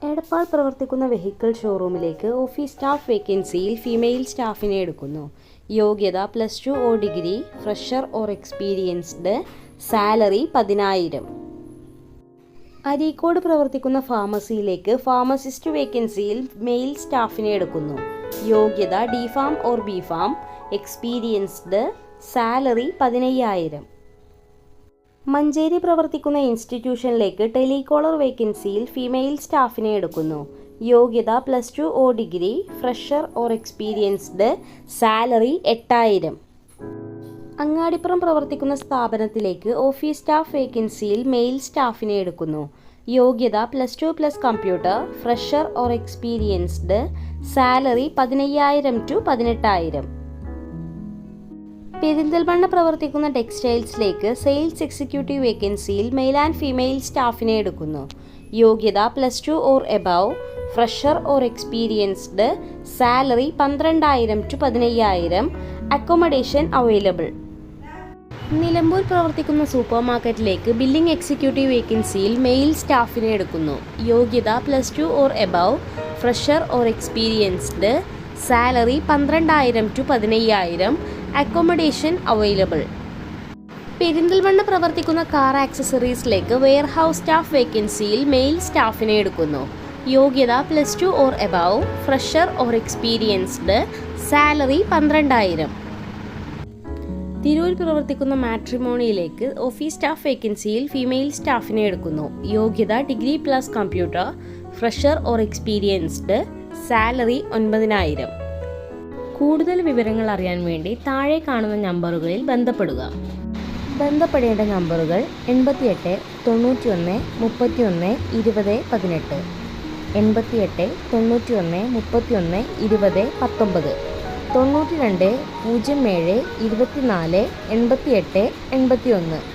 എടപ്പാൾ പ്രവർത്തിക്കുന്ന vehicle ഷോറൂമിലേക്ക് office staff വേക്കൻസിയിൽ female സ്റ്റാഫിനെ എടുക്കുന്നു. യോഗ്യത +2 or degree, fresher or experienced, salary 10,000. Areekode പ്രവർത്തിക്കുന്ന ഫാർമസിയിലേക്ക് ഫാർമസിസ്റ്റ് വേക്കൻസിയിൽ മെയിൽ സ്റ്റാഫിനെ എടുക്കുന്നു. യോഗ്യത D.Pharm or B.Pharm, experienced, salary 15,000. Manjeri പ്രവർത്തിക്കുന്ന ഇൻസ്റ്റിറ്റ്യൂഷനിലേക്ക് ടെലികോളർ വേക്കൻസിയിൽ ഫീമെയിൽ സ്റ്റാഫിനെ എടുക്കുന്നു. യോഗ്യത +2 or degree, fresher or experienced, salary 8,000. Angadipuram പ്രവർത്തിക്കുന്ന സ്ഥാപനത്തിലേക്ക് ഓഫീസ് സ്റ്റാഫ് വേക്കൻസിയിൽ മെയിൽ സ്റ്റാഫിനെ എടുക്കുന്നു. യോഗ്യത +2 computer, fresher or experienced, salary 15,000 to 18,000. Perinthalmanna പ്രവർത്തിക്കുന്ന ടെക്സ്റ്റൈൽസിലേക്ക് സെയിൽസ് എക്സിക്യൂട്ടീവ് വേക്കൻസിയിൽ മെയിൽ ആൻഡ് ഫീമെയിൽ സ്റ്റാഫിനെ എടുക്കുന്നു. യോഗ്യത +2 or above, fresher or experienced, salary 12,000 to 15,000. Accommodation available. Nilambur പ്രവർത്തിക്കുന്ന സൂപ്പർ മാർക്കറ്റിലേക്ക് ബില്ലിംഗ് എക്സിക്യൂട്ടീവ് വേക്കൻസിയിൽ മെയിൽ സ്റ്റാഫിനെ എടുക്കുന്നു. യോഗ്യത +2 or above, fresher or experienced, salary 12,000 to 15,000. Accommodation available. Perinthalmanna പ്രവർത്തിക്കുന്ന കാർ ആക്സസറീസിലേക്ക് വെയർഹൗസ് സ്റ്റാഫ് വേക്കൻസിയിൽ മെയിൽ സ്റ്റാഫിനെ എടുക്കുന്നു. യോഗ്യത +2 or above, fresher or experienced, salary 12,000. Tirur പ്രവർത്തിക്കുന്ന മാട്രിമോണിയിലേക്ക് ഓഫീസ് സ്റ്റാഫ് വേക്കൻസിയിൽ ഫീമെയിൽ സ്റ്റാഫിനെ എടുക്കുന്നു. യോഗ്യത degree + computer, fresher or experienced, salary 9,000. കൂടുതൽ വിവരങ്ങൾ അറിയാൻ വേണ്ടി താഴെ കാണുന്ന നമ്പറുകളിൽ ബന്ധപ്പെടുക. ബന്ധപ്പെടേണ്ട നമ്പറുകൾ 88 91 31 20 18, 88 91 31 20 19, 92 07 24 88 81.